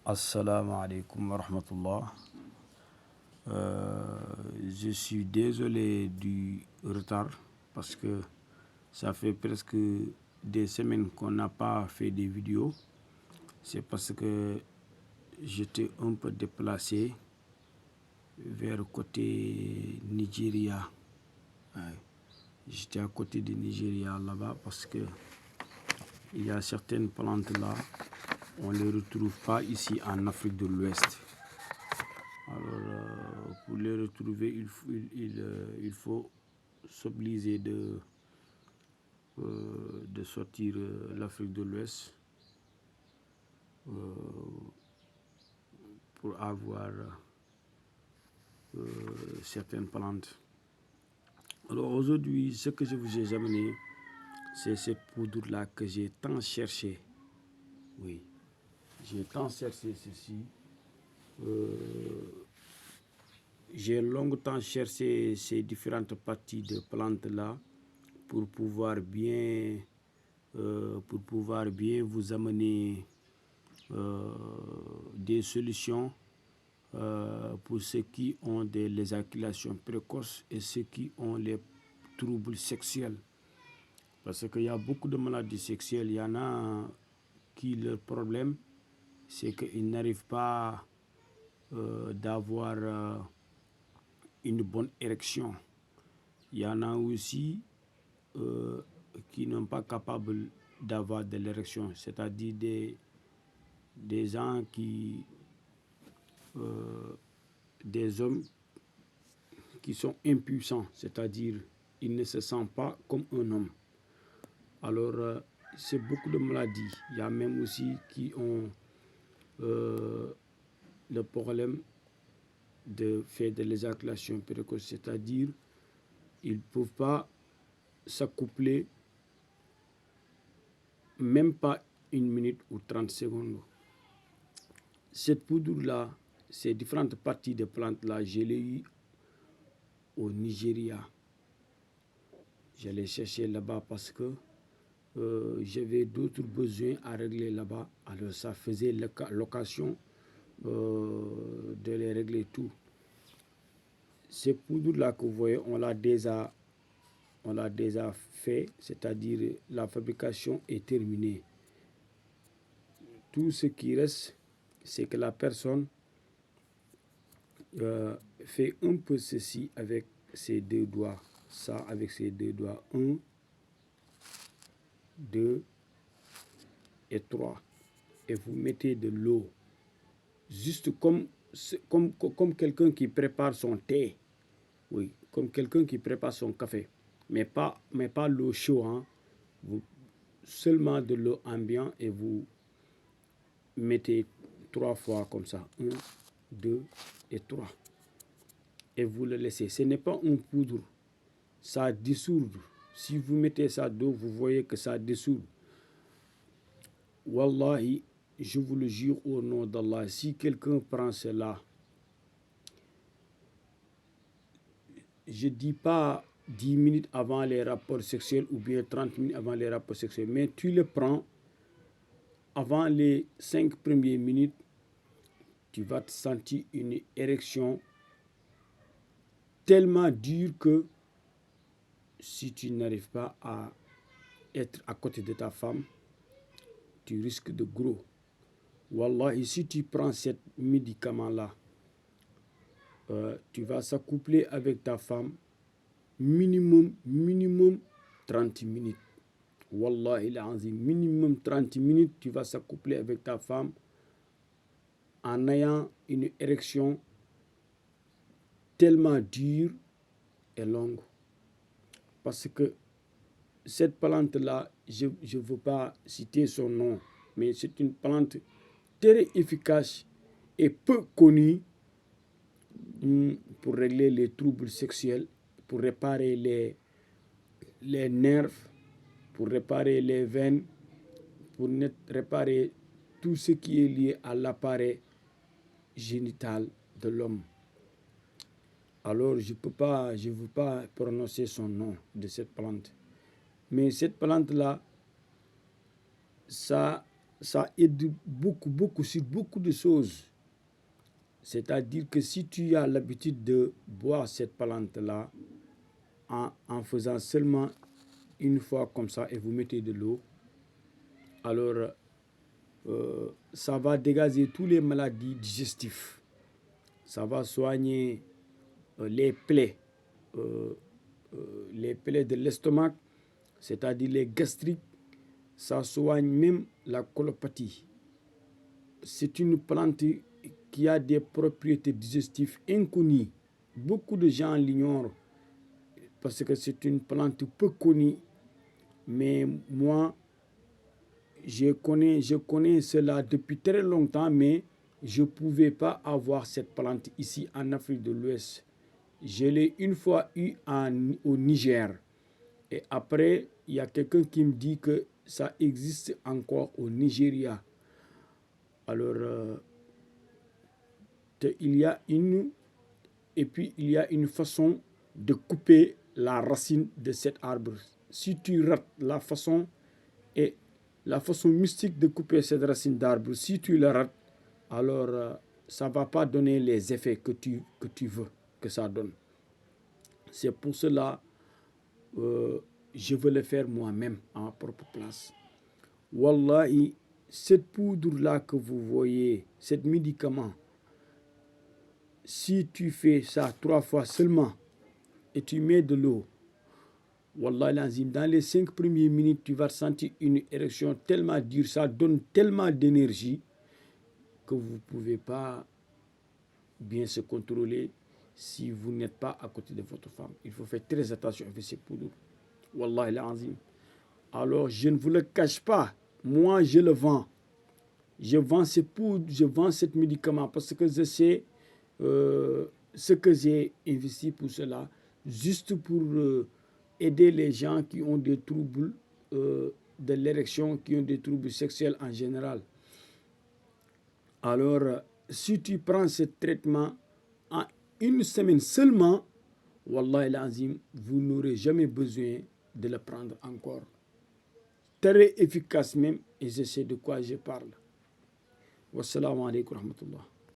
Assalamu alaikum wa rahmatullah. Je suis désolé du retard parce que ça fait presque des semaines qu'on n'a pas fait des vidéos. C'est parce que j'étais un peu déplacé vers côté Nigeria. Ouais. J'étais à côté du Nigeria là-bas parce que il y a certaines plantes là, on ne les retrouve pas ici en Afrique de l'Ouest. Alors, pour les retrouver, il faut s'obliger de sortir l'Afrique de l'Ouest pour avoir certaines plantes. Alors aujourd'hui, ce que je vous ai amené, c'est cette poudre-là que j'ai tant cherché. Oui, j'ai tant cherché ceci. J'ai longtemps cherché ces différentes parties de plantes-là pour pouvoir bien vous amener des solutions pour ceux qui ont des éjaculations précoces et ceux qui ont les troubles sexuels. Parce qu'il y a beaucoup de maladies sexuelles. Il y en a qui, leur problème, c'est qu'ils n'arrivent pas d'avoir une bonne érection. Il y en a aussi qui n'ont pas capable d'avoir de l'érection, c'est-à-dire des gens qui, des hommes qui sont impuissants, c'est-à-dire ils ne se sentent pas comme un homme. Alors, c'est beaucoup de maladies. Il y a même aussi qui ont le problème de faire de l'éjaculation précoce, c'est-à-dire ils ne peuvent pas s'accoupler même pas 1 minute ou 30 secondes. Cette poudre-là, ces différentes parties de plantes-là, je l'ai eu au Nigeria. Je l'ai cherché là-bas parce que j'avais d'autres besoins à régler là-bas. Alors ça faisait l'occasion de les régler tout. Ces poudres-là que vous voyez, on l'a déjà fait, c'est-à-dire la fabrication est terminée. Tout ce qui reste, c'est que la personne fait un peu ceci avec ses deux doigts. Ça avec ses deux doigts. 1, 2 et 3. Et vous mettez de l'eau. Juste comme quelqu'un qui prépare son thé. Oui, comme quelqu'un qui prépare son café. Mais pas l'eau chaude. Hein. Seulement de l'eau ambiante et vous mettez 3 fois comme ça. 1, 2 et 3. Et vous le laissez. Ce n'est pas une poudre. Ça dissout. Si vous mettez ça d'eau, vous voyez que ça dissout. Wallahi, je vous le jure au nom d'Allah, si quelqu'un prend cela, je ne dis pas 10 minutes avant les rapports sexuels ou bien 30 minutes avant les rapports sexuels, mais tu le prends avant les 5 premières minutes, tu vas te sentir une érection tellement dure que si tu n'arrives pas à être à côté de ta femme, tu risques de gros. Wallahi, si tu prends ce médicament-là, tu vas s'accoupler avec ta femme minimum 30 minutes. Wallahi l'azim, minimum 30 minutes, tu vas s'accoupler avec ta femme en ayant une érection tellement dure et longue. Parce que cette plante-là, je ne veux pas citer son nom, mais c'est une plante très efficace et peu connue pour régler les troubles sexuels, pour réparer les nerfs, pour réparer les veines, pour réparer tout ce qui est lié à l'appareil génital de l'homme. Alors, je ne veux pas prononcer son nom de cette plante. Mais cette plante-là, ça ça aide beaucoup sur beaucoup de choses. C'est-à-dire que si tu as l'habitude de boire cette plante-là, en faisant seulement une fois comme ça et vous mettez de l'eau, alors ça va dégager toutes les maladies digestives. Ça va soigner les plaies de l'estomac, c'est-à-dire les gastriques. Ça soigne même la colopathie. C'est une plante qui a des propriétés digestives inconnues. Beaucoup de gens l'ignorent parce que c'est une plante peu connue. Mais moi, je connais cela depuis très longtemps, mais je ne pouvais pas avoir cette plante ici en Afrique de l'Ouest. Je l'ai une fois eu au Niger. Et après, il y a quelqu'un qui me dit que ça existe encore au Nigeria. Alors, il y a une façon de couper la racine de cet arbre. Si tu rates la façon mystique de couper cette racine d'arbre, si tu la rates, alors ça ne va pas donner les effets que tu veux que ça donne. C'est pour cela je veux le faire moi-même à ma propre place. Wallahi, cette poudre-là que vous voyez, cet médicament, si tu fais ça 3 fois seulement et tu mets de l'eau, Wallahi l'azim, dans les 5 premières minutes, tu vas sentir une érection tellement dure, ça donne tellement d'énergie que vous ne pouvez pas bien se contrôler si vous n'êtes pas à côté de votre femme. Il faut faire très attention avec ces poudres. Wallahi l'azim. Alors, je ne vous le cache pas, moi je le vends. Je vends ces poudres, je vends ce médicament parce que je sais ce que j'ai investi pour cela, juste pour aider les gens qui ont des troubles de l'érection, qui ont des troubles sexuels en général. Alors, si tu prends ce traitement en une semaine seulement, Wallahi l'azim, vous n'aurez jamais besoin de le prendre encore. Très efficace même, et je sais de quoi je parle. Wassalamu alaikum wa rahmatullah.